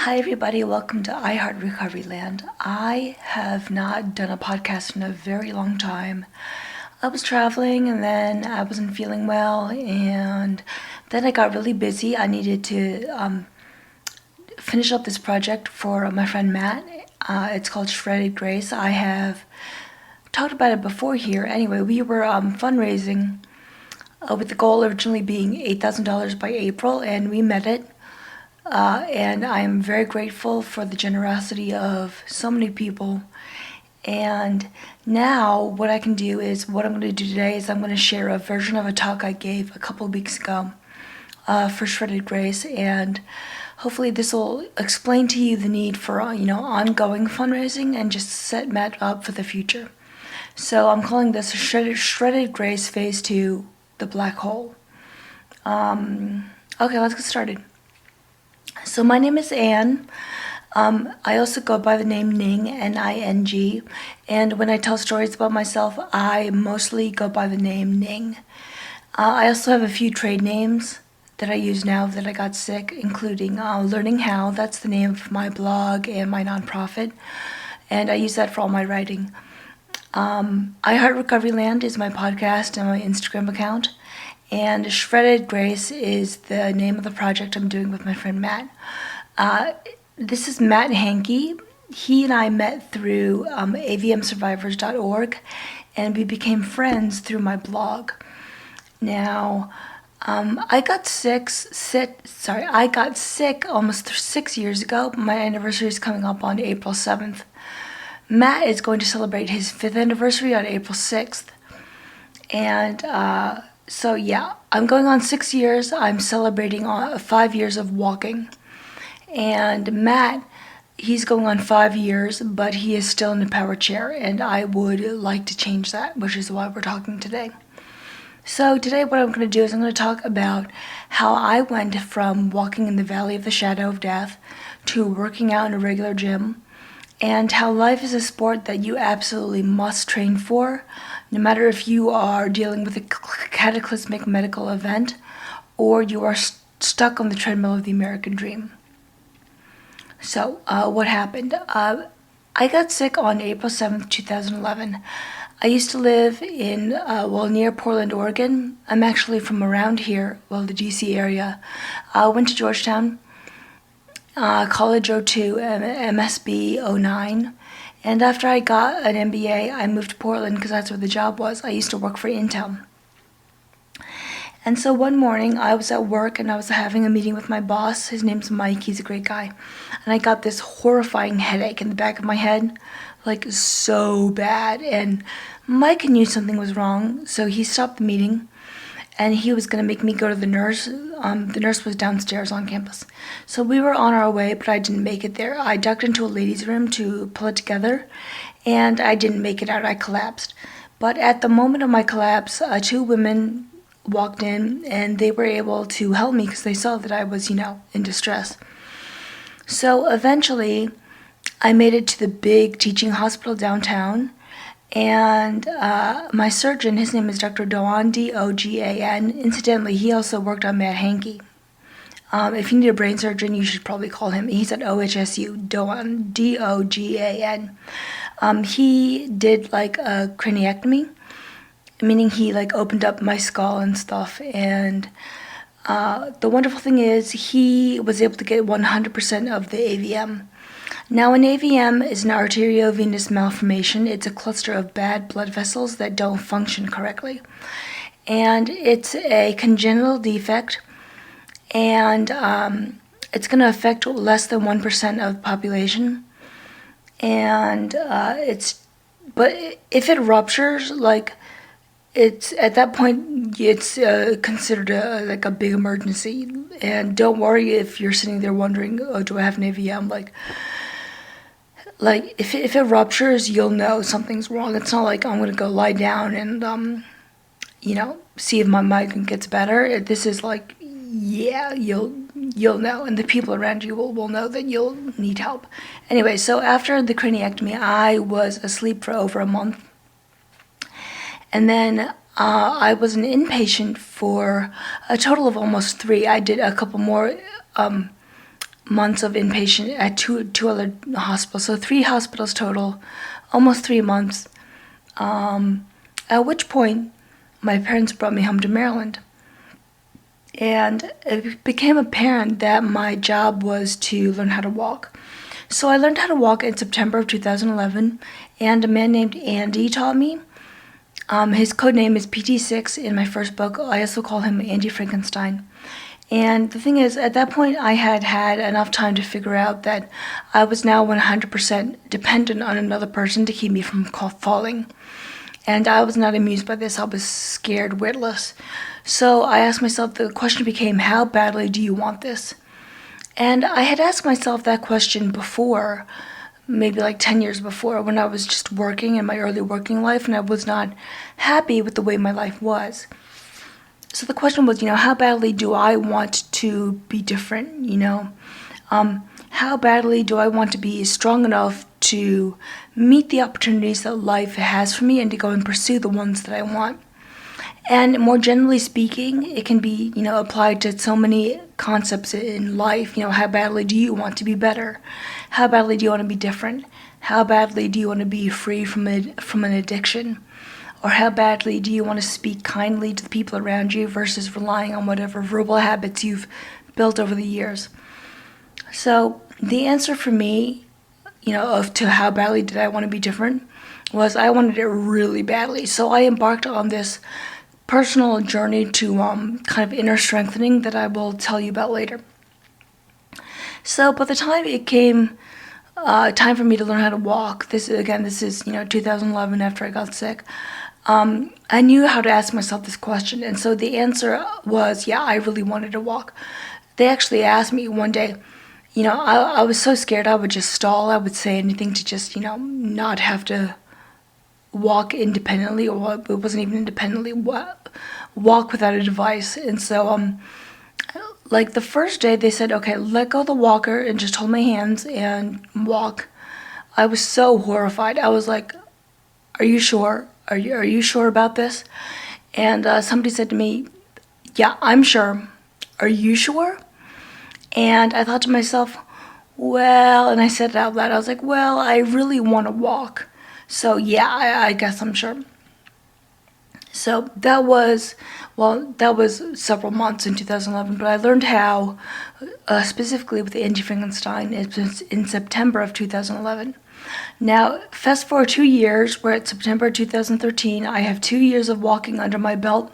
Hi, everybody. Welcome to iHeart Recovery Land. I have not done a podcast in a very long time. I was traveling and then I wasn't feeling well, and then I got really busy. I needed to finish up this project for my friend Matt. It's called Shredded Grace. I have talked about it before here. Anyway, we were fundraising with the goal originally being $8,000 by April, and we met it. And I am very grateful for the generosity of so many people. And now what I can do is, what I'm going to do today is I'm going to share a version of a talk I gave a couple of weeks ago for Shredded Grace, and hopefully this will explain to you the need for ongoing fundraising and just set Matt up for the future. So I'm calling this Shredded Grace Phase 2, the Black Hole. Okay, let's get started. So my name is Anne. I also go by the name Ning, N-I-N-G, and when I tell stories about myself, I mostly go by the name Ning. I also have a few trade names that I use now that I got sick, including Learning How. That's the name of my blog and my nonprofit, and I use that for all my writing. iHeart Recovery Land is my podcast and my Instagram account. And Shredded Grace is the name of the project I'm doing with my friend Matt. This is Matt Hankey. He and I met through avmsurvivors.org, and we became friends through my blog. Now, I got sick almost 6 years ago. My anniversary is coming up on April 7th. Matt is going to celebrate his 5th anniversary on April 6th. And so yeah, I'm going on 6 years. I'm celebrating 5 years of walking. And Matt, he's going on 5 years, but he is still in the power chair, and I would like to change that, which is why we're talking today. So today what I'm going to do is I'm going to talk about how I went from walking in the valley of the shadow of death to working out in a regular gym, and how life is a sport that you absolutely must train for, no matter if you are dealing with a cataclysmic medical event or you are stuck on the treadmill of the American dream. So, what happened? I got sick on April 7th, 2011. I used to live in, near Portland, Oregon. I'm actually from around here, the DC area. I went to Georgetown, College 02, MSB 09. And after I got an MBA, I moved to Portland because that's where the job was. I used to work for Intel. And so one morning, I was at work and I was having a meeting with my boss. His name's Mike. He's a great guy. And I got this horrifying headache in the back of my head, like so bad. And Mike knew something was wrong, so he stopped the meeting. And he was going to make me go to the nurse. The nurse was downstairs on campus. So we were on our way, but I didn't make it there. I ducked into a ladies' room to pull it together, and I didn't make it out. I collapsed. But at the moment of my collapse, 2 women walked in, and they were able to help me because they saw that I was, in distress. So eventually, I made it to the big teaching hospital downtown. And my surgeon, his name is Dr. Dogan, D-O-G-A-N. Incidentally, he also worked on Matt Hankey. If you need a brain surgeon, you should probably call him. He's at OHSU, Dogan, D-O-G-A-N. He did like a craniectomy, meaning he opened up my skull and stuff. And the wonderful thing is he was able to get 100% of the AVM. Now, an AVM is an arteriovenous malformation. It's a cluster of bad blood vessels that don't function correctly. And it's a congenital defect, and it's going to affect less than 1% of the population. And but if it ruptures, it's at that point, it's considered a big emergency. And don't worry if you're sitting there wondering, oh, do I have an AVM? If it ruptures, you'll know something's wrong. It's not like I'm going to go lie down and, see if my migraine gets better. This is you'll know, and the people around you will know that you'll need help. Anyway, so after the craniectomy, I was asleep for over a month. And then I was an inpatient for a total of almost 3. I did a couple more months of inpatient at two other hospitals, so 3 hospitals total, almost 3 months. At which point, my parents brought me home to Maryland. And it became apparent that my job was to learn how to walk. So I learned how to walk in September of 2011, and a man named Andy taught me. His code name is PT6 in my first book. I also call him Andy Frankenstein. And the thing is, at that point, I had had enough time to figure out that I was now 100% dependent on another person to keep me from falling. And I was not amused by this. I was scared witless. So I asked myself, the question became, how badly do you want this? And I had asked myself that question before, maybe like 10 years before, when I was just working in my early working life and I was not happy with the way my life was. So the question was, how badly do I want to be different, How badly do I want to be strong enough to meet the opportunities that life has for me and to go and pursue the ones that I want? And more generally speaking, it can be, applied to so many concepts in life. How badly do you want to be better? How badly do you want to be different? How badly do you want to be free from an addiction? Or how badly do you want to speak kindly to the people around you versus relying on whatever verbal habits you've built over the years? So the answer for me, to how badly did I want to be different, was I wanted it really badly. So I embarked on this personal journey to kind of inner strengthening that I will tell you about later. So by the time it came time for me to learn how to walk, this is 2011 after I got sick, I knew how to ask myself this question. And so the answer was, yeah, I really wanted to walk. They actually asked me one day, I was so scared I would just stall. I would say anything to just, not have to walk independently, or it wasn't even independently, walk without a device. And so like the first day they said, okay, let go of the walker and just hold my hands and walk. I was so horrified. I was like, are you sure? Are you sure about this? And somebody said to me, yeah, I'm sure. Are you sure? And I thought to myself, well, and I said it out loud, I was like, well, I really want to walk. So yeah, I guess I'm sure. So that was several months in 2011, but I learned how, specifically with Andy Frankenstein, in September of 2011. Now, fast forward 2 years, we're at September 2013, I have 2 years of walking under my belt,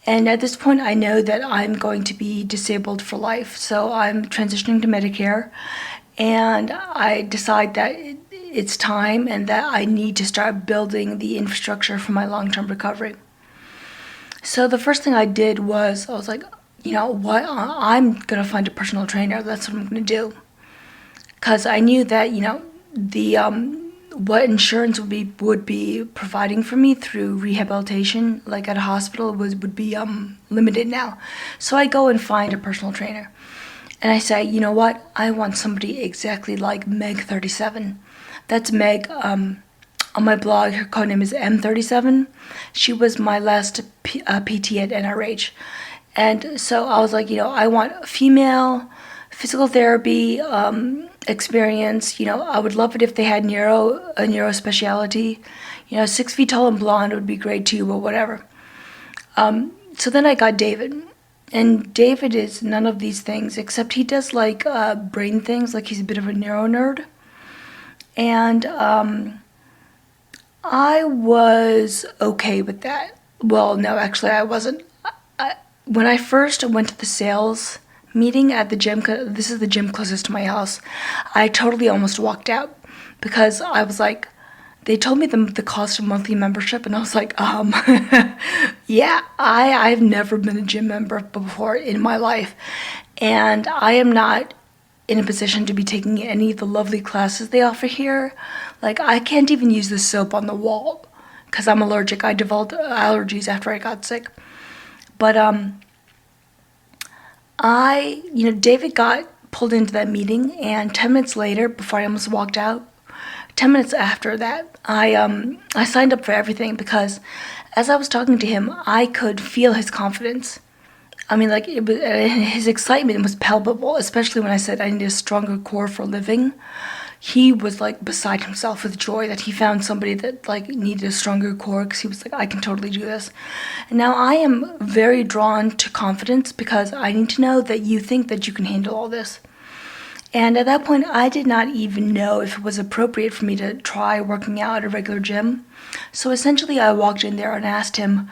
and at this point I know that I'm going to be disabled for life, so I'm transitioning to Medicare, and I decide that it's time and that I need to start building the infrastructure for my long-term recovery. So the first thing I did was, I was like, what? I'm going to find a personal trainer. That's what I'm going to do. Because I knew that, the what insurance would be providing for me through rehabilitation, like at a hospital, would be limited now. So I go and find a personal trainer. And I say, you know what? I want somebody exactly like Meg 37. That's Meg. On my blog, her code name is M37. She was my last PT at NRH. And so I was like, I want a female physical therapy experience. I would love it if they had a neuro specialty. 6 feet tall and blonde would be great too, but whatever. So then I got David. And David is none of these things, except he does like brain things, like he's a bit of a neuro nerd. And I was okay with that. Well, no, actually I wasn't. When I first went to the sales meeting at the gym, this is the gym closest to my house, I totally almost walked out because I was like, they told me the cost of monthly membership, and I was like, yeah, I've never been a gym member before in my life, and I am not in a position to be taking any of the lovely classes they offer here. Like, I can't even use the soap on the wall because I'm allergic. I developed allergies after I got sick. But David got pulled into that meeting, and 10 minutes later, before I almost walked out, 10 minutes after that, I signed up for everything because as I was talking to him, I could feel his confidence. I mean, like, it was, his excitement was palpable, especially when I said I need a stronger core for living. He was like beside himself with joy that he found somebody that like needed a stronger core, because he was like, I can totally do this. And now I am very drawn to confidence because I need to know that you think that you can handle all this. And at that point, I did not even know if it was appropriate for me to try working out at a regular gym. So essentially, I walked in there and asked him,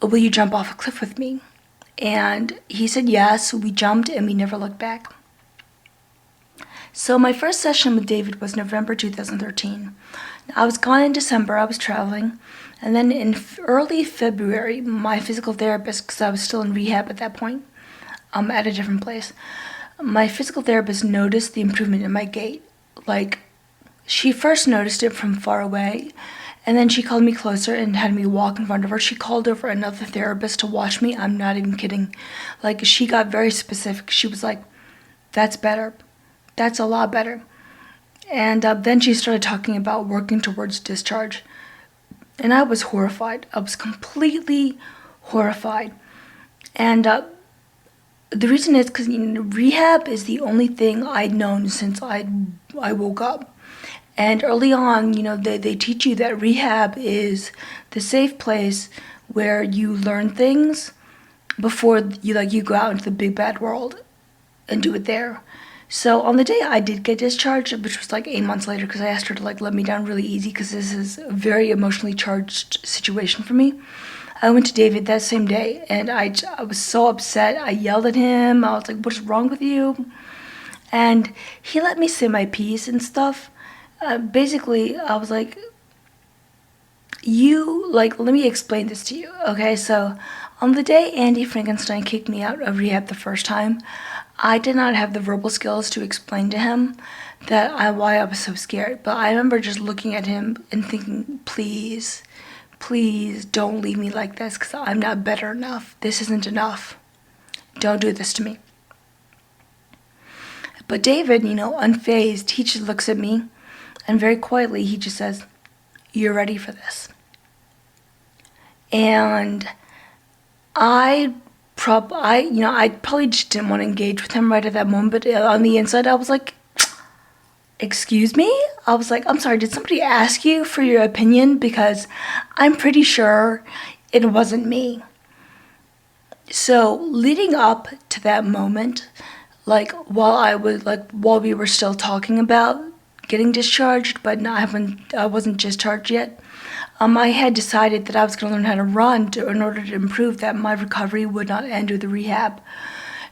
will you jump off a cliff with me? And he said yes. We jumped and we never looked back. So my first session with David was November 2013. I was gone in December, I was traveling. And then in early February, my physical therapist, because I was still in rehab at that point, at a different place, my physical therapist noticed the improvement in my gait. Like, she first noticed it from far away, and then she called me closer and had me walk in front of her. She called over another therapist to watch me. I'm not even kidding. Like, she got very specific. She was like, that's better. That's a lot better. And then she started talking about working towards discharge. And I was horrified. I was completely horrified. And the reason is because rehab is the only thing I'd known since I woke up. And early on, they teach you that rehab is the safe place where you learn things before you go out into the big bad world and do it there. So on the day I did get discharged, which was like 8 months later, because I asked her to let me down really easy, because this is a very emotionally charged situation for me. I went to David that same day, and I was so upset. I yelled at him. I was like, "What's wrong with you?" And he let me say my piece and stuff. Basically, I was like, let me explain this to you, okay? So on the day Andy Frankenstein kicked me out of rehab the first time, I did not have the verbal skills to explain to him why I was so scared. But I remember just looking at him and thinking, please don't leave me like this, because I'm not better enough. This isn't enough. Don't do this to me. But David, unfazed, he just looks at me, and very quietly he just says, you're ready for this. And I probably just didn't want to engage with him right at that moment, but on the inside I was like, excuse me? I was like, I'm sorry, did somebody ask you for your opinion? Because I'm pretty sure it wasn't me. So leading up to that moment, while we were still talking about getting discharged, but I wasn't discharged yet, I had decided that I was going to learn how to run in order to improve, that my recovery would not end with the rehab.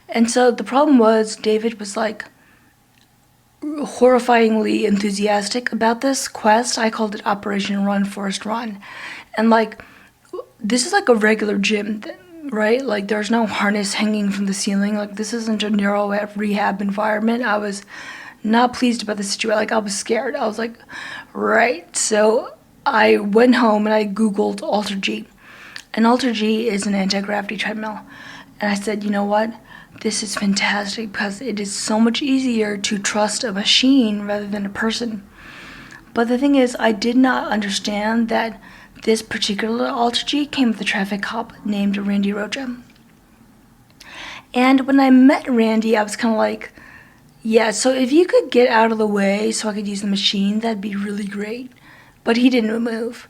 And so the problem was, David was like horrifyingly enthusiastic about this quest. I called it Operation Run Forest Run. And this is like a regular gym, right? Like, there's no harness hanging from the ceiling. Like, this isn't a neuro rehab environment. I was not pleased about the situation. I was scared. I was like, right. So I went home and I Googled AlterG. And AlterG is an anti-gravity treadmill. And I said, you know what? This is fantastic, because it is so much easier to trust a machine rather than a person. But the thing is, I did not understand that this particular AlterG came with a traffic cop named Randy Rocha. And when I met Randy, I was kind of like, yeah, so if you could get out of the way so I could use the machine, that'd be really great. But he didn't move.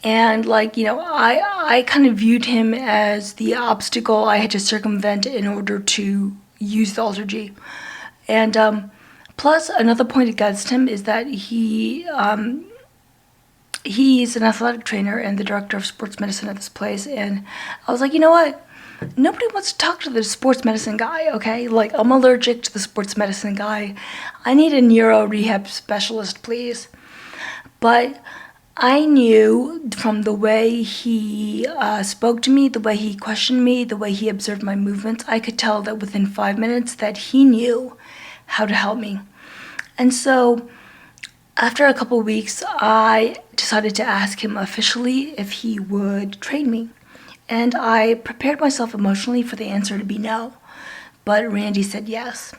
And I kind of viewed him as the obstacle I had to circumvent in order to use the AlterG. And plus, another point against him is that he's an athletic trainer and the director of sports medicine at this place. And I was like, you know what? Nobody wants to talk to the sports medicine guy, okay? I'm allergic to the sports medicine guy. I need a neuro rehab specialist, please. But I knew from the way he spoke to me, the way he questioned me, the way he observed my movements, I could tell that within 5 minutes that he knew how to help me. And so after a couple weeks, I decided to ask him officially if he would train me. And I prepared myself emotionally for the answer to be no. But Randy said yes.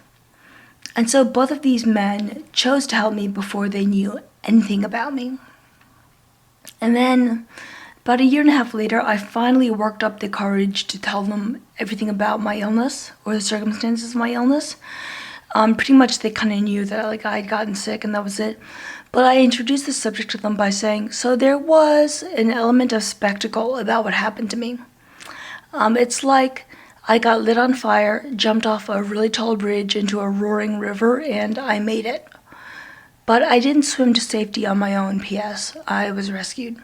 And so both of these men chose to help me before they knew anything about me. And then About a year and a half later, I finally worked up the courage to tell them everything about my illness or the circumstances of my illness. Pretty much they kind of knew that I had gotten sick and that was it. But I introduced the subject to them by saying, so there was an element of spectacle about what happened to me. It's like I got lit on fire, jumped off a really tall bridge into a roaring river, and I made it. But I didn't swim to safety on my own, P.S. I was rescued.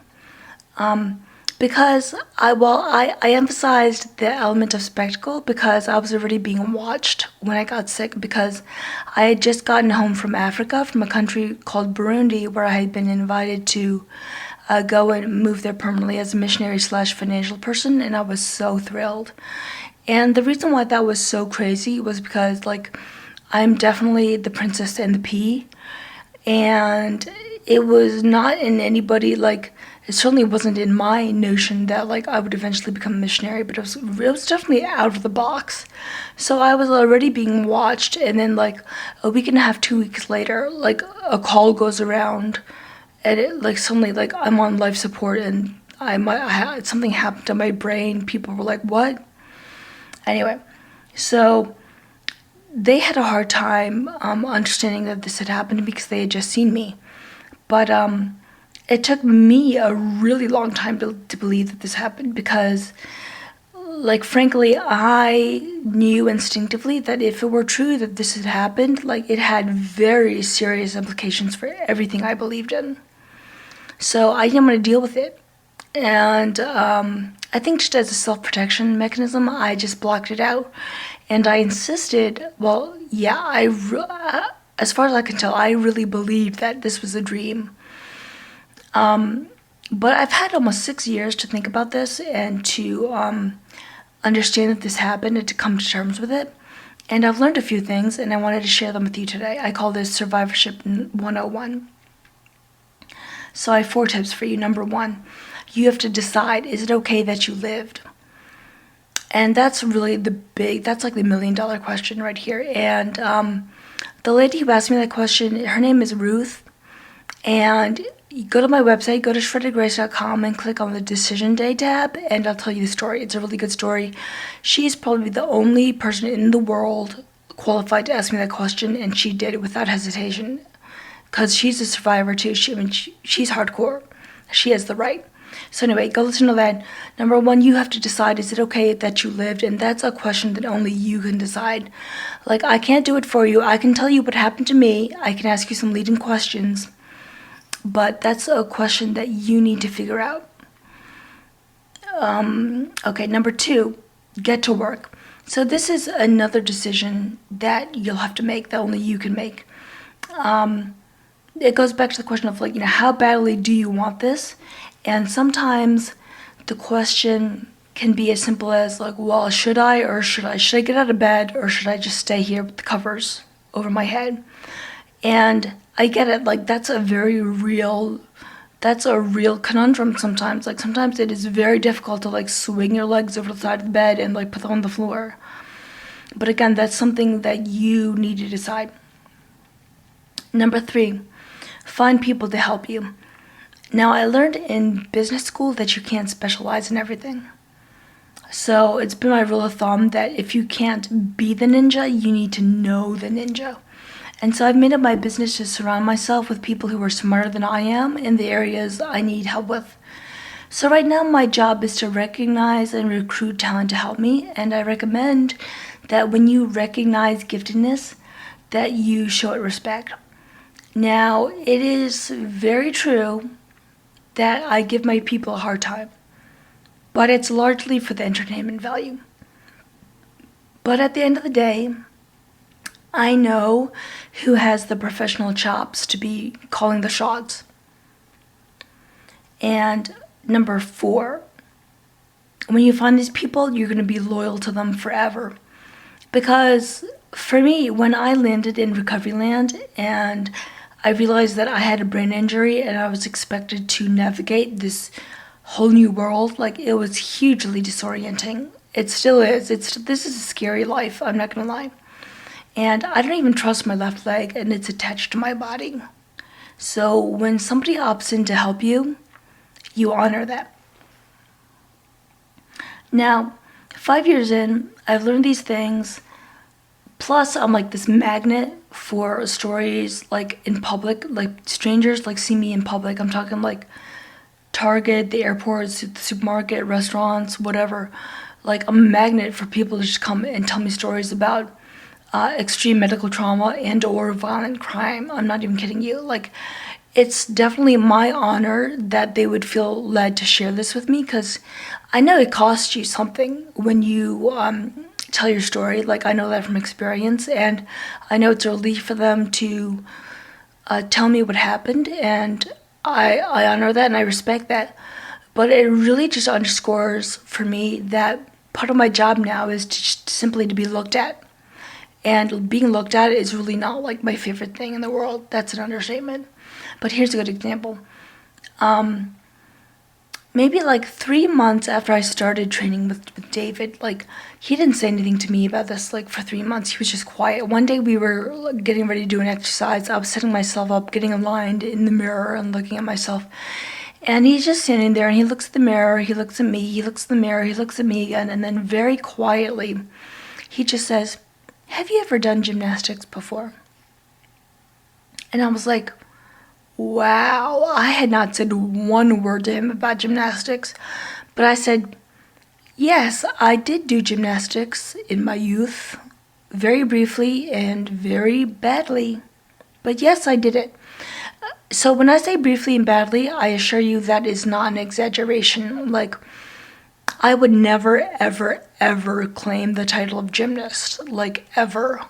Because I emphasized the element of spectacle because I was already being watched when I got sick, because I had just gotten home from Africa, from a country called Burundi, where I had been invited to go and move there permanently as a missionary / financial person, and I was so thrilled. And the reason why that was so crazy was because, I'm definitely the princess and the pea, and it was not in anybody, it certainly wasn't in my notion that, I would eventually become a missionary, but it was definitely out of the box. So I was already being watched, and then, a week and a half, 2 weeks later, a call goes around, and it, suddenly, I'm on life support, and something happened to my brain. People were like, what? Anyway, so they had a hard time understanding that this had happened because they had just seen me. But it took me a really long time to believe that this happened because, frankly, I knew instinctively that if it were true that this had happened, it had very serious implications for everything I believed in. So I didn't want to deal with it. And I think just as a self-protection mechanism, I just blocked it out. And I insisted, as far as I can tell, I really believed that this was a dream. But I've had almost 6 years to think about this and to understand that this happened and to come to terms with it. And I've learned a few things, and I wanted to share them with you today. I call this Survivorship 101. So I have 4 tips for you. Number 1, you have to decide, is it okay that you lived? And that's really that's the $1 million question right here. And the lady who asked me that question, her name is Ruth. And you go to my website, go to shreddedgrace.com and click on the Decision Day tab, and I'll tell you the story. It's a really good story. She's probably the only person in the world qualified to ask me that question, and she did it without hesitation. Because she's a survivor too. She's hardcore. She has the right. So anyway, go listen to that. Number 1, you have to decide, is it okay that you lived? And that's a question that only you can decide. I can't do it for you. I can tell you what happened to me. I can ask you some leading questions. But that's a question that you need to figure out. Okay, number 2, get to work. So this is another decision that you'll have to make, that only you can make. It goes back to the question of, how badly do you want this? And sometimes the question can be as simple as, should I or should I? Should I get out of bed or should I just stay here with the covers over my head? And I get it, that's a real conundrum sometimes. Sometimes it is very difficult to swing your legs over the side of the bed and put them on the floor. But again, that's something that you need to decide. Number 3, find people to help you. Now, I learned in business school that you can't specialize in everything. So it's been my rule of thumb that if you can't be the ninja, you need to know the ninja. And so I've made it my business to surround myself with people who are smarter than I am in the areas I need help with. So right now my job is to recognize and recruit talent to help me, and I recommend that when you recognize giftedness, that you show it respect. Now, it is very true that I give my people a hard time, but it's largely for the entertainment value. But at the end of the day, I know who has the professional chops to be calling the shots. And number 4, when you find these people, you're going to be loyal to them forever. Because for me, when I landed in recovery land and I realized that I had a brain injury and I was expected to navigate this whole new world, it was hugely disorienting. It still is. This is a scary life, I'm not going to lie. And I don't even trust my left leg, and it's attached to my body. So when somebody opts in to help you, you honor that. Now, 5 years in, I've learned these things. Plus, I'm like this magnet for stories like in public, like strangers like see me in public. I'm talking like Target, the airport, the supermarket, restaurants, whatever. Like I'm a magnet for people to just come and tell me stories about extreme medical trauma and or violent crime. I'm not even kidding you. Like it's definitely my honor that they would feel led to share this with me because I know it costs you something when you tell your story. Like I know that from experience, and I know it's a relief for them to tell me what happened, and I honor that and I respect that. But it really just underscores for me that part of my job now is to just simply to be looked at. And being looked at is really not like my favorite thing in the world. That's an understatement. But here's a good example. Maybe like 3 months after I started training with David, like he didn't say anything to me about this like for 3 months. He was just quiet. One day we were like, getting ready to do an exercise. I was setting myself up, getting aligned in the mirror and looking at myself. And he's just standing there and he looks at the mirror, he looks at me, he looks at the mirror, he looks at me again, and then very quietly he just says, "Have you ever done gymnastics before?" And I was like, wow, I had not said one word to him about gymnastics, but I said, yes, I did do gymnastics in my youth, very briefly and very badly, but yes, I did it. So when I say briefly and badly, I assure you that is not an exaggeration. Like, I would never, ever, ever claim the title of gymnast, like ever.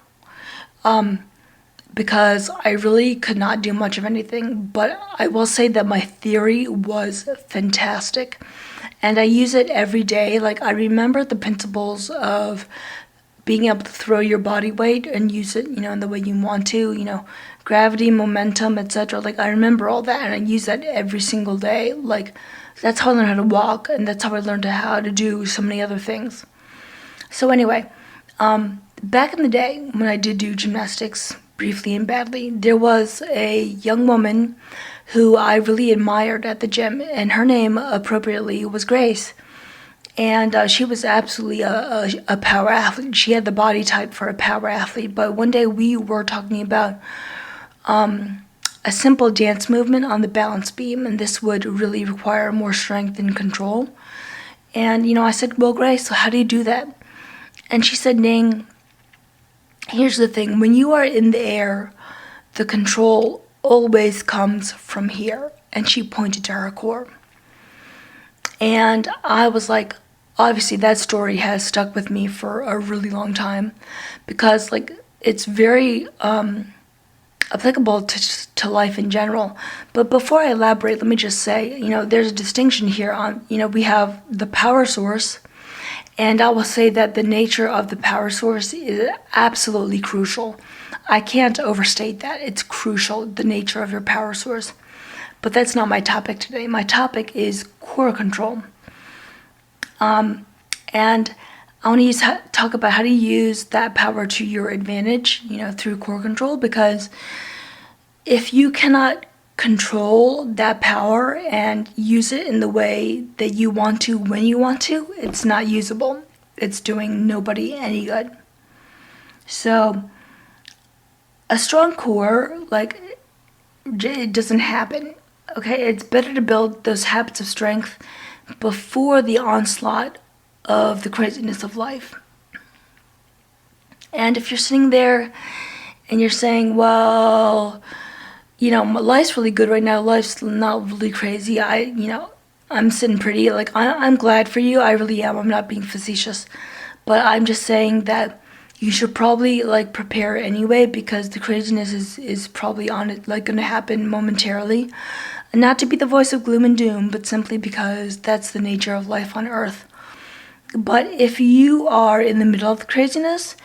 Because I really could not do much of anything, but I will say that my theory was fantastic, and I use it every day. Like I remember the principles of being able to throw your body weight and use it, in the way you want to, gravity, momentum, etc. Like I remember all that, and I use that every single day. Like that's how I learned how to walk, and that's how I learned how to do so many other things. So anyway, back in the day when I did do gymnastics, briefly and badly, there was a young woman who I really admired at the gym, and her name, appropriately, was Grace. And she was absolutely a power athlete. She had the body type for a power athlete. But one day we were talking about a simple dance movement on the balance beam, and this would really require more strength and control. And, I said, well, Grace, so how do you do that? And she said, Ning, here's the thing. When you are in the air, the control always comes from here. And she pointed to her core. And I was like, obviously that story has stuck with me for a really long time because like it's very applicable to life in general. But before I elaborate, let me just say, there's a distinction here on, we have the power source. And I will say that the nature of the power source is absolutely crucial. I can't overstate that. It's crucial, the nature of your power source. But that's not my topic today. My topic is core control. And I want to talk about how to use that power to your advantage, through core control. Because if you cannot control that power and use it in the way that you want to when you want to, it's not usable. It's doing nobody any good. So a strong core, like, it doesn't happen. Okay, it's better to build those habits of strength before the onslaught of the craziness of life. And if you're sitting there and you're saying, well, my life's really good right now. Life's not really crazy. I'm sitting pretty. Like, I'm glad for you. I really am. I'm not being facetious. But I'm just saying that you should probably, like, prepare anyway because the craziness is probably on it, like, going to happen momentarily. And not to be the voice of gloom and doom, but simply because that's the nature of life on Earth. But if you are in the middle of the craziness,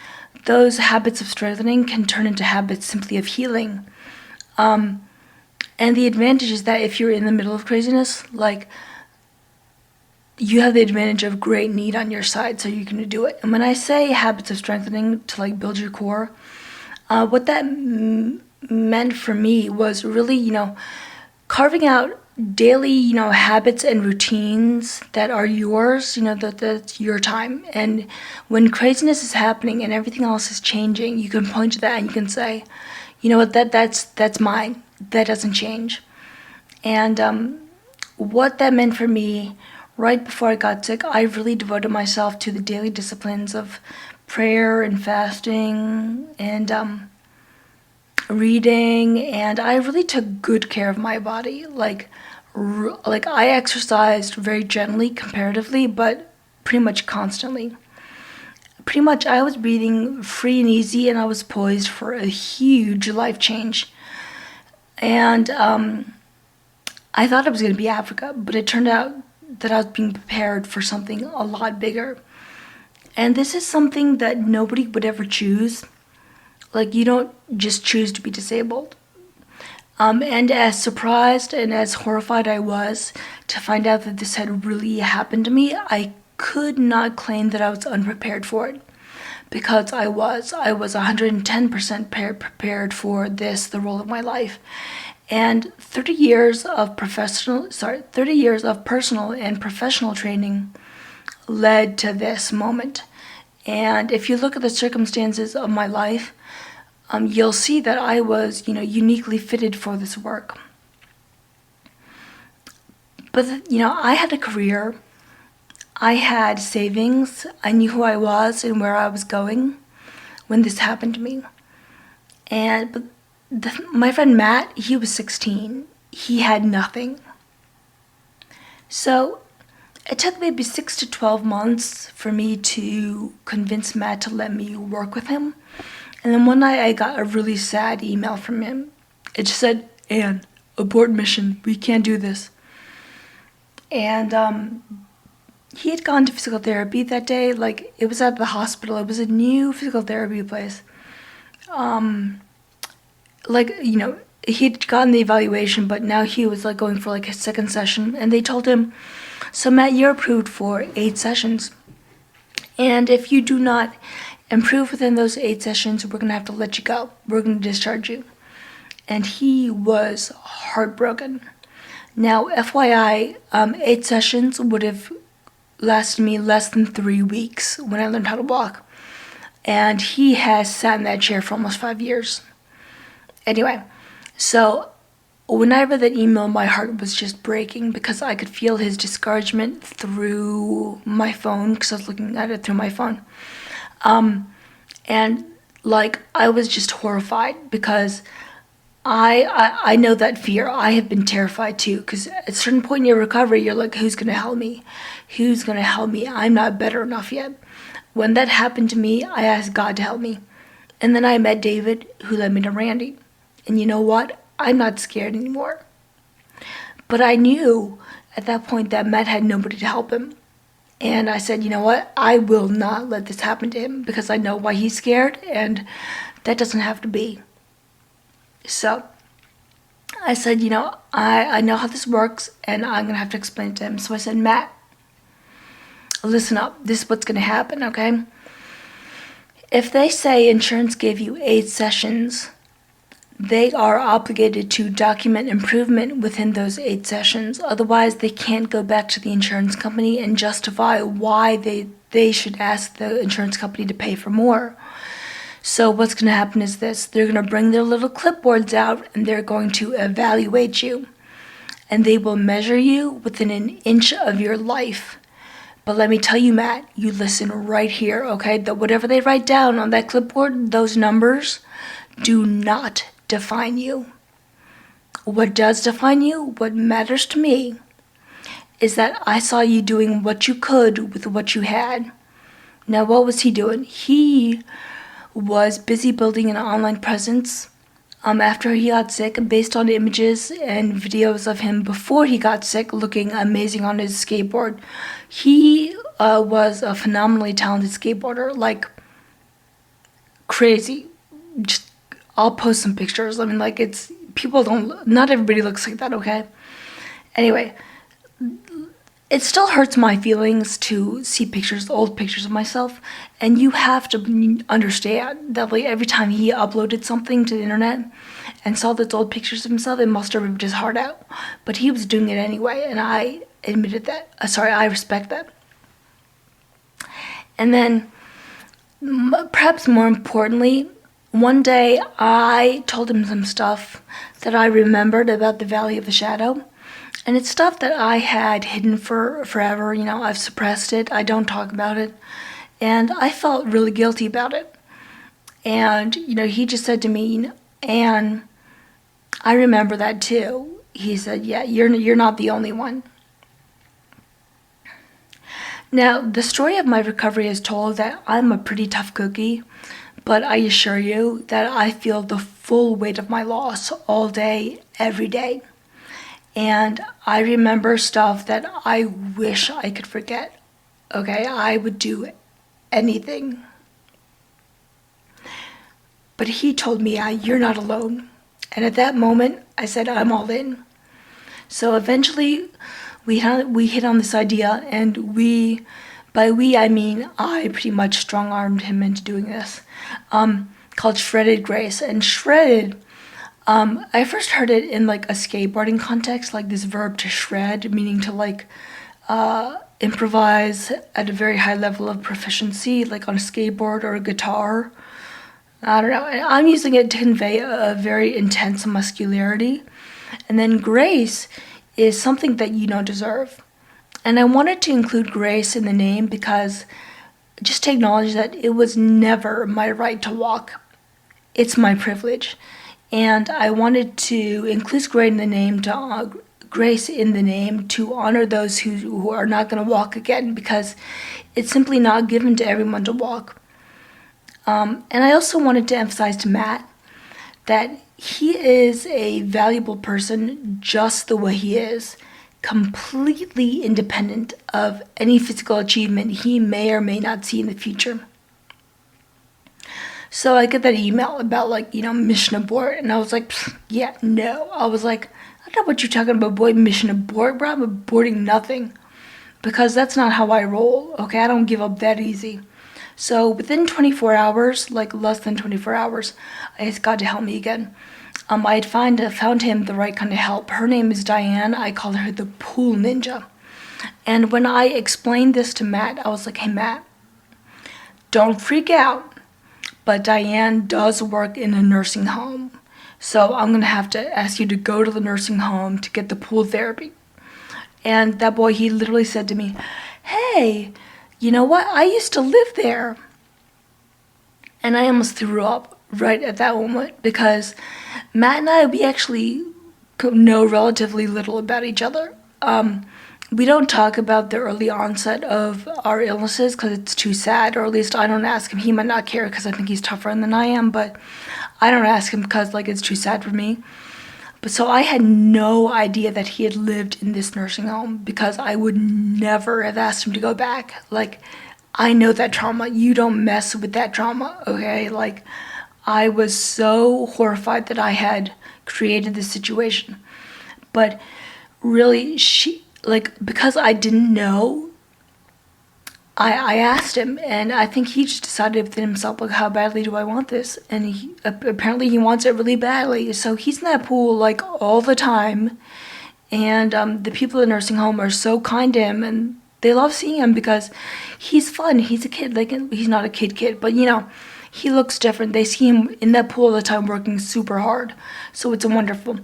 those habits of strengthening can turn into habits simply of healing. And the advantage is that if you're in the middle of craziness, like, you have the advantage of great need on your side, so you're going to do it. And when I say habits of strengthening to, like, build your core, what that meant for me was really, carving out daily, habits and routines that are yours, that's your time. And when craziness is happening and everything else is changing, you can point to that and you can say, you know what, that's mine. That doesn't change. And what that meant for me, right before I got sick, I really devoted myself to the daily disciplines of prayer and fasting and reading, and I really took good care of my body. Like I exercised very gently comparatively, but pretty much constantly. Pretty much I was breathing free and easy, and I was poised for a huge life change. And I thought it was going to be Africa, but it turned out that I was being prepared for something a lot bigger. And this is something that nobody would ever choose. Like, you don't just choose to be disabled. And as surprised and as horrified I was to find out that this had really happened to me, I could not claim that I was unprepared for it. Because I was 110% prepared for this, the role of my life. And 30 years of personal and professional training led to this moment. And if you look at the circumstances of my life, you'll see that I was, uniquely fitted for this work. But, I had a career. I had savings. I knew who I was and where I was going when this happened to me. And my friend Matt, he was 16. He had nothing. So it took maybe 6 to 12 months for me to convince Matt to let me work with him. And then one night I got a really sad email from him. It just said, "Anne, abort mission. We can't do this." And he had gone to physical therapy that day. Like, it was at the hospital. It was a new physical therapy place. He'd gotten the evaluation, but now he was going for his second session. And they told him, "So Matt, you're approved for 8 sessions. And if you do not improve within those 8 sessions, we're going to have to let you go. We're going to discharge you." And he was heartbroken. Now, FYI, 8 sessions would have lasted me less than 3 weeks when I learned how to walk. And he has sat in that chair for almost 5 years. Anyway, so when I read that email, my heart was just breaking because I could feel his discouragement through my phone, because I was looking at it through my phone. And I was just horrified because I know that fear. I have been terrified too, because at a certain point in your recovery, you're like, who's going to help me? Who's going to help me? I'm not better enough yet. When that happened to me, I asked God to help me. And then I met David, who led me to Randy. And you know what? I'm not scared anymore. But I knew at that point that Matt had nobody to help him. And I said, you know what? I will not let this happen to him because I know why he's scared, and that doesn't have to be. So I said, I know how this works, and I'm going to have to explain it to him. So I said, Matt, listen up. This is what's going to happen, okay? If they say insurance gave you 8 sessions, they are obligated to document improvement within those 8 sessions. Otherwise, they can't go back to the insurance company and justify why they should ask the insurance company to pay for more. So what's going to happen is this. They're going to bring their little clipboards out, and they're going to evaluate you. And they will measure you within an inch of your life. But let me tell you, Matt, you listen right here, okay? That whatever they write down on that clipboard, those numbers do not define you. What does define you, what matters to me, is that I saw you doing what you could with what you had. Now, what was he doing? He was busy building an online presence after he got sick, based on images and videos of him before he got sick, looking amazing on his skateboard. He was a phenomenally talented skateboarder, crazy. I'll post some pictures. Not everybody looks like that, okay? Anyway, it still hurts my feelings to see pictures, old pictures of myself, and you have to understand that like every time he uploaded something to the internet and saw those old pictures of himself, it must have ripped his heart out. But he was doing it anyway, and I admitted that. I respect that. And then, perhaps more importantly, one day I told him some stuff that I remembered about the Valley of the Shadow. And it's stuff that I had hidden for forever. You know, I've suppressed it. I don't talk about it. And I felt really guilty about it. And, you know, he just said to me, Anne, I remember that too. He said, yeah, you're not the only one. Now, the story of my recovery is told that I'm a pretty tough cookie, but I assure you that I feel the full weight of my loss all day, every day. And I remember stuff that I wish I could forget. Okay, I would do anything. But he told me, you're not alone. And at that moment, I said, I'm all in. So eventually, we hit on this idea, and by we I mean I pretty much strong-armed him into doing this, called Shredded Grace. And shredded, I first heard it in like a skateboarding context, like this verb to shred, meaning to like improvise at a very high level of proficiency, like on a skateboard or a guitar. I don't know. I'm using it to convey a very intense muscularity. And then grace is something that you don't deserve. And I wanted to include grace in the name because just to acknowledge that it was never my right to walk. It's my privilege. And I wanted to include grace in the name to honor those who are not going to walk again, because it's simply not given to everyone to walk. And I also wanted to emphasize to Matt that he is a valuable person just the way he is, completely independent of any physical achievement he may or may not see in the future. So I get that email about mission abort, and I was like, yeah, no. I was like, I don't know what you're talking about, boy, mission abort, bro. I'm aborting nothing, because that's not how I roll, okay? I don't give up that easy. So within 24 hours, like less than 24 hours, I asked God to help me again. I had found him the right kind of help. Her name is Diane. I call her the pool ninja. And when I explained this to Matt, I was like, hey, Matt, don't freak out. But Diane does work in a nursing home. So I'm going to have to ask you to go to the nursing home to get the pool therapy. And that boy, he literally said to me, hey, you know what? I used to live there. And I almost threw up right at that moment, because Matt and I, we actually know relatively little about each other. We don't talk about the early onset of our illnesses because it's too sad, or at least I don't ask him. He might not care because I think he's tougher than I am, but I don't ask him because it's too sad for me. But so I had no idea that he had lived in this nursing home, because I would never have asked him to go back. I know that trauma. You don't mess with that trauma, okay? I was so horrified that I had created this situation. But really, because I didn't know, I asked him, and I think he just decided within himself, how badly do I want this? And apparently he wants it really badly. So he's in that pool, all the time. And the people in the nursing home are so kind to him, and they love seeing him because he's fun. He's a kid. He's not a kid, but, he looks different. They see him in that pool all the time working super hard. So it's wonderful.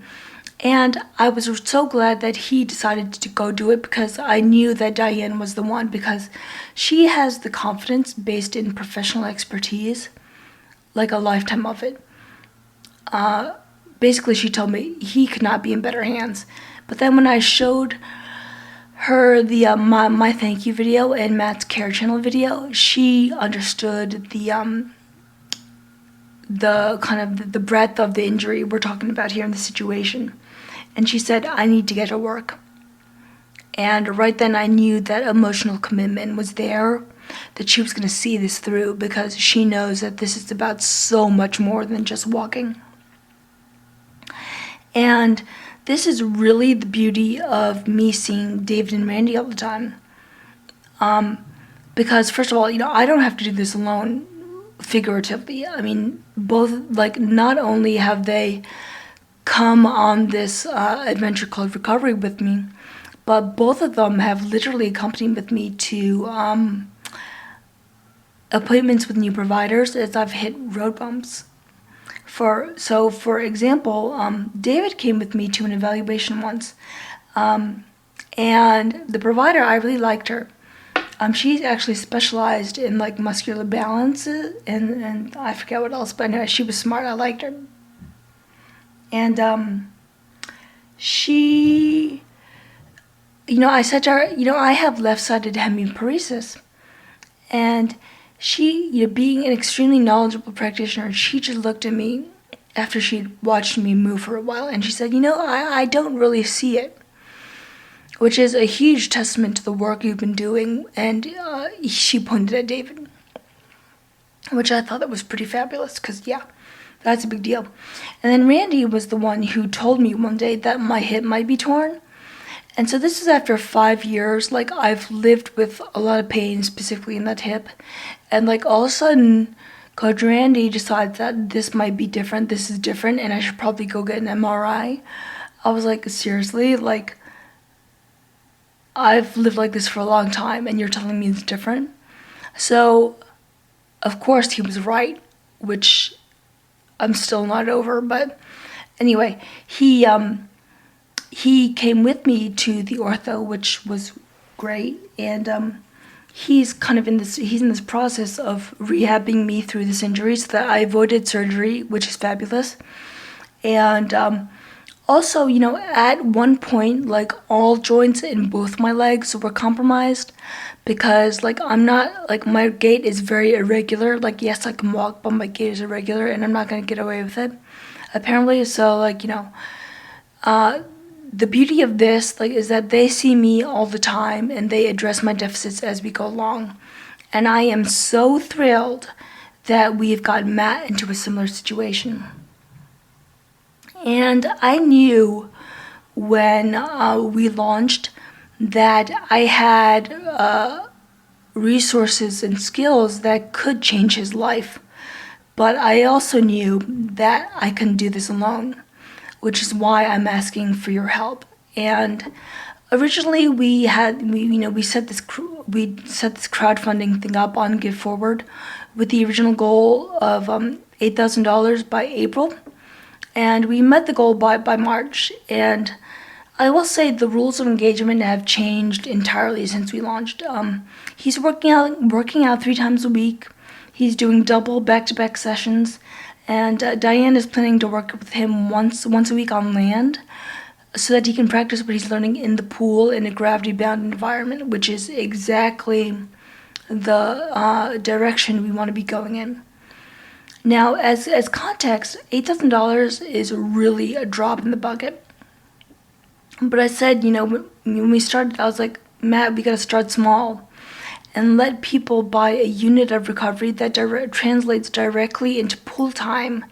And I was so glad that he decided to go do it, because I knew that Diane was the one, because she has the confidence based in professional expertise, like a lifetime of it. Basically, she told me he could not be in better hands. But then when I showed her the my thank you video and Matt's Care Channel video, she understood the kind of the breadth of the injury we're talking about here in the situation. And she said, I need to get to work. And right then I knew that emotional commitment was there, that she was going to see this through, because she knows that this is about so much more than just walking. And this is really the beauty of me seeing David and Randy all the time. Because first of all, I don't have to do this alone figuratively. I mean, both, like, not only have they come on this adventure called recovery with me, but both of them have literally accompanied with me to appointments with new providers as I've hit road bumps. For example, David came with me to an evaluation once, and the provider, I really liked her. She's actually specialized in like muscular balance and I forget what else, but anyway, she was smart. I liked her. And she, I said to her, I have left-sided hemiparesis. And she, being an extremely knowledgeable practitioner, she just looked at me after she'd watched me move for a while, and she said, I don't really see it. Which is a huge testament to the work you've been doing, and she pointed at David, which I thought that was pretty fabulous, because, yeah, that's a big deal. And then Randy was the one who told me one day that my hip might be torn, and so this is after 5 years, like, I've lived with a lot of pain, specifically in that hip, and, like, all of a sudden, Coach Randy decides that this might be different, this is different, and I should probably go get an MRI. I was like, seriously? Like, I've lived like this for a long time, and you're telling me it's different? So, of course, he was right, which I'm still not over. But anyway, he came with me to the ortho, which was great, and he's kind of in this process of rehabbing me through this injury so that I avoided surgery, which is fabulous. And also, at one point, like, all joints in both my legs were compromised because, like, I'm not, like, my gait is very irregular. Like, yes, I can walk, but my gait is irregular, and I'm not going to get away with it, apparently. So, like, the beauty of this, like, is that they see me all the time, and they address my deficits as we go along. And I am so thrilled that we've got Matt into a similar situation. And I knew when we launched that I had resources and skills that could change his life. But I also knew that I couldn't do this alone, which is why I'm asking for your help. And originally we set this crowdfunding thing up on Give Forward with the original goal of $8,000 by April. And we met the goal by March, and I will say the rules of engagement have changed entirely since we launched. He's working out 3 times a week. He's doing double back-to-back sessions, and Diane is planning to work with him once a week on land so that he can practice what he's learning in the pool in a gravity-bound environment, which is exactly the direction we want to be going in. Now, as context, $8,000 is really a drop in the bucket. But I said, when we started, I was like, Matt, we got to start small and let people buy a unit of recovery that translates directly into pool time,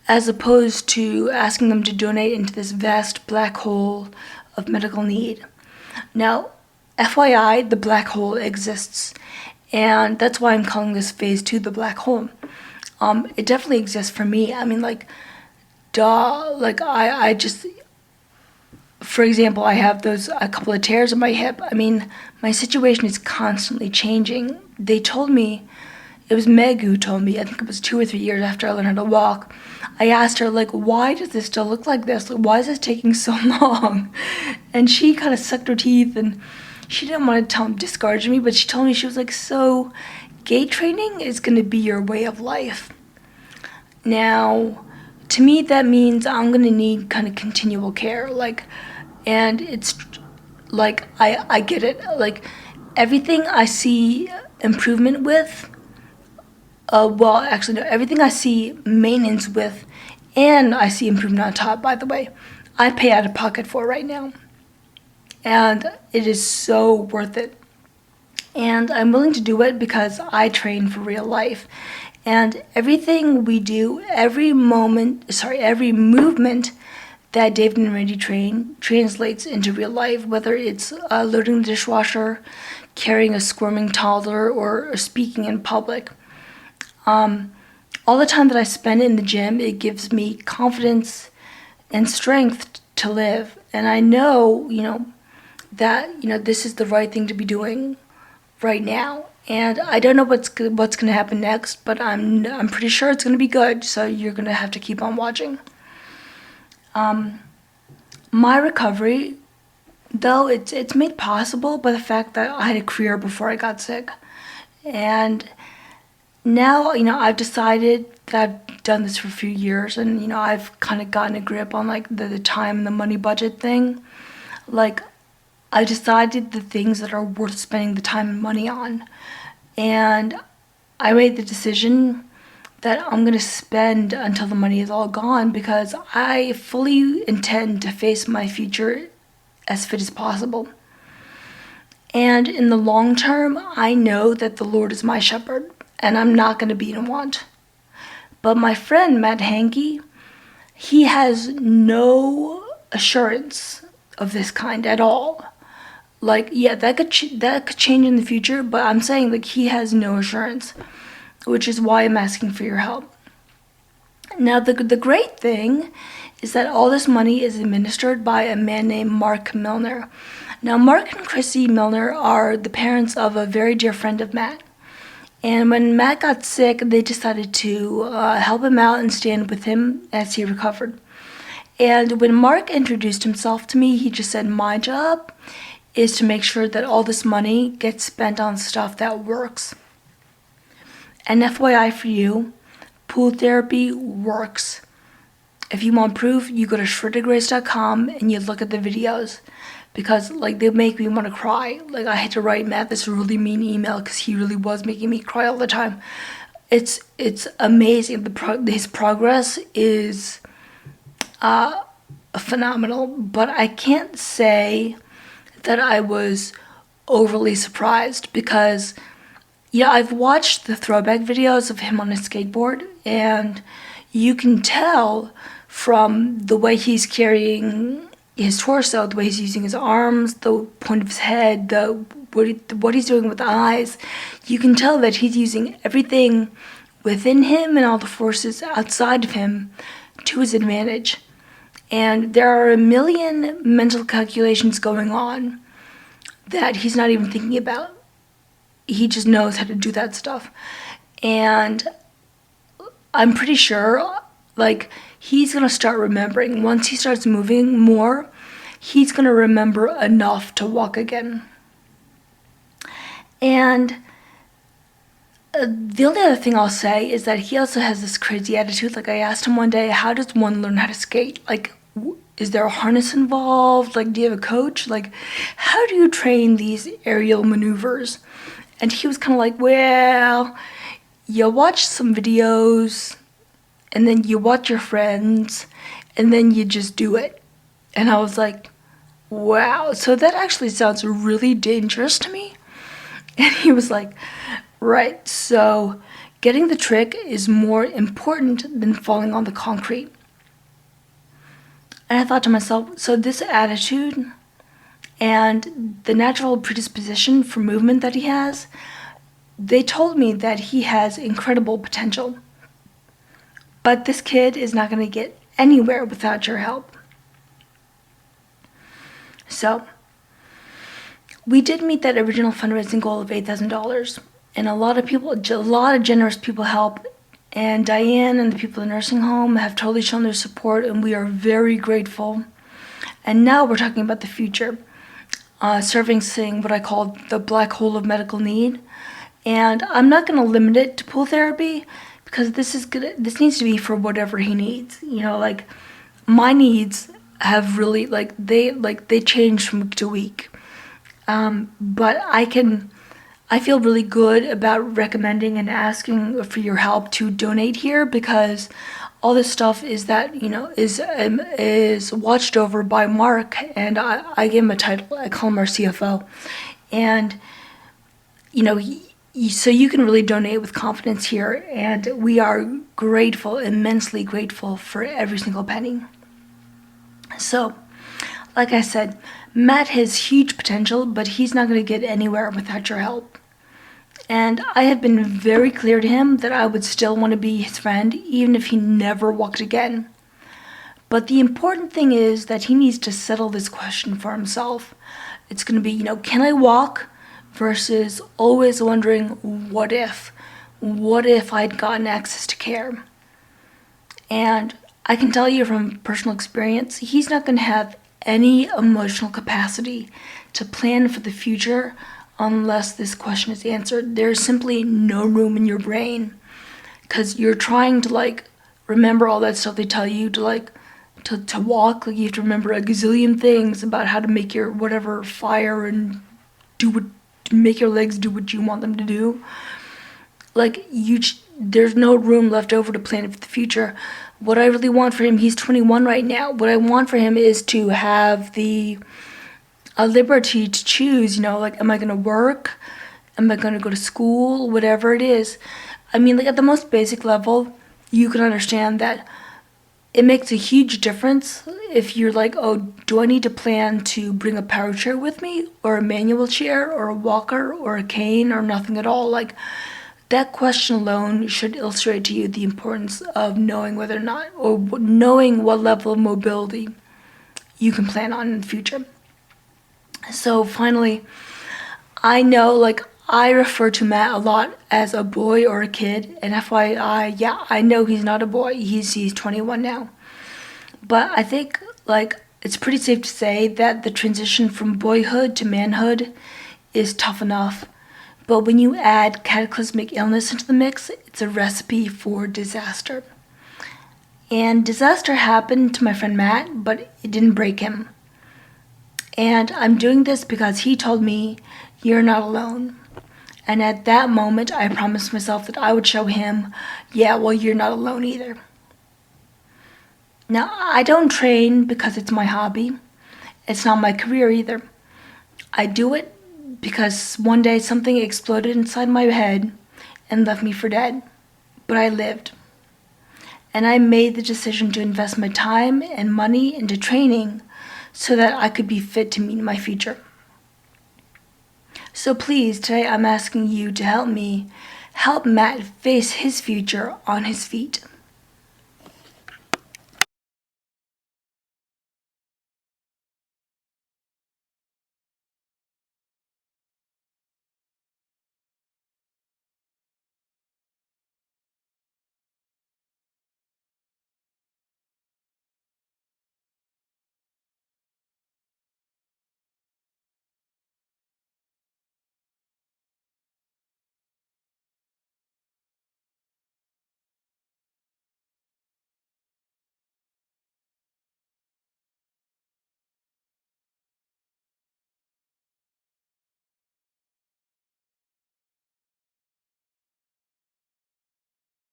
as opposed to asking them to donate into this vast black hole of medical need. Now, FYI, the black hole exists, and that's why I'm calling this phase 2 the black hole. It definitely exists for me. I mean, like, I just, for example, I have a couple of tears in my hip. I mean, my situation is constantly changing. They told me, it was Meg who told me, I think it was 2 or 3 years after I learned how to walk. I asked her, like, why does this still look like this? Like, why is this taking so long? And she kind of sucked her teeth, and she didn't want to discourage me, but she told me, she was like, so gait training is going to be your way of life. Now, to me, that means I'm going to need kind of continual care. Like, and it's like, I get it. Like, everything I see improvement with, everything I see maintenance with, and I see improvement on top, by the way, I pay out of pocket for right now. And it is so worth it. And I'm willing to do it because I train for real life. And everything we do, every movement that David and Randy train translates into real life, whether it's loading the dishwasher, carrying a squirming toddler, or speaking in public. All the time that I spend in the gym, it gives me confidence and strength to live. And I know, that, this is the right thing to be doing right now. And I don't know what's going to happen next, but I'm pretty sure it's going to be good. So you're going to have to keep on watching. My recovery, though, it's made possible by the fact that I had a career before I got sick. And now, I've decided that I've done this for a few years, and, I've kind of gotten a grip on, like, the time and the money budget thing. Like, I decided the things that are worth spending the time and money on. And I made the decision that I'm going to spend until the money is all gone, because I fully intend to face my future as fit as possible. And in the long term, I know that the Lord is my shepherd, and I'm not going to be in want. But my friend, Matt Hankey, he has no assurance of this kind at all. Like, yeah, that could change in the future, but I'm saying, like, he has no assurance, which is why I'm asking for your help. Now, the great thing is that all this money is administered by a man named Mark Milner. Now, Mark and Chrissy Milner are the parents of a very dear friend of Matt. And when Matt got sick, they decided to help him out and stand with him as he recovered. And when Mark introduced himself to me, he just said, my job is to make sure that all this money gets spent on stuff that works. And FYI for you, pool therapy works. If you want proof, you go to shreddedgrace.com and you look at the videos. Because, like, they make me want to cry. Like, I had to write Matt this really mean email because he really was making me cry all the time. It's amazing. His progress is phenomenal. But I can't say that I was overly surprised because, I've watched the throwback videos of him on a skateboard, and you can tell from the way he's carrying his torso, the way he's using his arms, the point of his head, what he's doing with the eyes, you can tell that he's using everything within him and all the forces outside of him to his advantage. And there are a million mental calculations going on that he's not even thinking about. He just knows how to do that stuff. And I'm pretty sure, like, he's going to start remembering. Once he starts moving more, he's going to remember enough to walk again. And the only other thing I'll say is that he also has this crazy attitude. Like, I asked him one day, how does one learn how to skate? Like, is there a harness involved? Like, do you have a coach? Like, how do you train these aerial maneuvers? And he was kind of like, well, you watch some videos, and then you watch your friends, and then you just do it. And I was like, wow, so that actually sounds really dangerous to me. And he was like, right, so getting the trick is more important than falling on the concrete. And I thought to myself, so this attitude and the natural predisposition for movement that he has, they told me that he has incredible potential. But this kid is not going to get anywhere without your help. So, we did meet that original fundraising goal of $8,000. And a lot of generous people help. And Diane and the people in the nursing home have totally shown their support, and we are very grateful. And now we're talking about the future, servicing what I call the black hole of medical need. And I'm not going to limit it to pool therapy, because this needs to be for whatever he needs. Like, my needs have really, they change from week to week. But I feel really good about recommending and asking for your help to donate here, because all this stuff is watched over by Mark, and I gave him a title. I call him our CFO. And, so you can really donate with confidence here, and we are grateful, immensely grateful for every single penny. So, like I said, Matt has huge potential, but he's not going to get anywhere without your help. And I have been very clear to him that I would still want to be his friend, even if he never walked again. But the important thing is that he needs to settle this question for himself. It's going to be, can I walk? Versus always wondering, what if? What if I'd gotten access to care? And I can tell you from personal experience, he's not going to have any emotional capacity to plan for the future unless this question is answered. There's simply no room in your brain because you're trying to remember all that stuff they tell you to walk. Like you have to remember a gazillion things about how to make your whatever fire and make your legs do what you want them to do. There's no room left over to plan for the future. What I really want for him, he's 21 right now. What I want for him is to have a liberty to choose, am I going to work? Am I going to go to school? Whatever it is. I mean, at the most basic level, you can understand that it makes a huge difference if you're oh, do I need to plan to bring a power chair with me, or a manual chair, or a walker, or a cane, or nothing at all? That question alone should illustrate to you the importance of knowing whether or not, or knowing what level of mobility you can plan on in the future. So finally, I know, I refer to Matt a lot as a boy or a kid, and FYI, yeah, I know he's not a boy. He's 21 now. But I think, it's pretty safe to say that the transition from boyhood to manhood is tough enough. But when you add cataclysmic illness into the mix, it's a recipe for disaster. And disaster happened to my friend Matt, but it didn't break him. And I'm doing this because he told me, you're not alone. And at that moment, I promised myself that I would show him, yeah, well, you're not alone either. Now, I don't train because it's my hobby. It's not my career either. I do it because one day something exploded inside my head and left me for dead. But I lived. And I made the decision to invest my time and money into training so that I could be fit to meet my future. So please, today I'm asking you to help me help Matt face his future on his feet.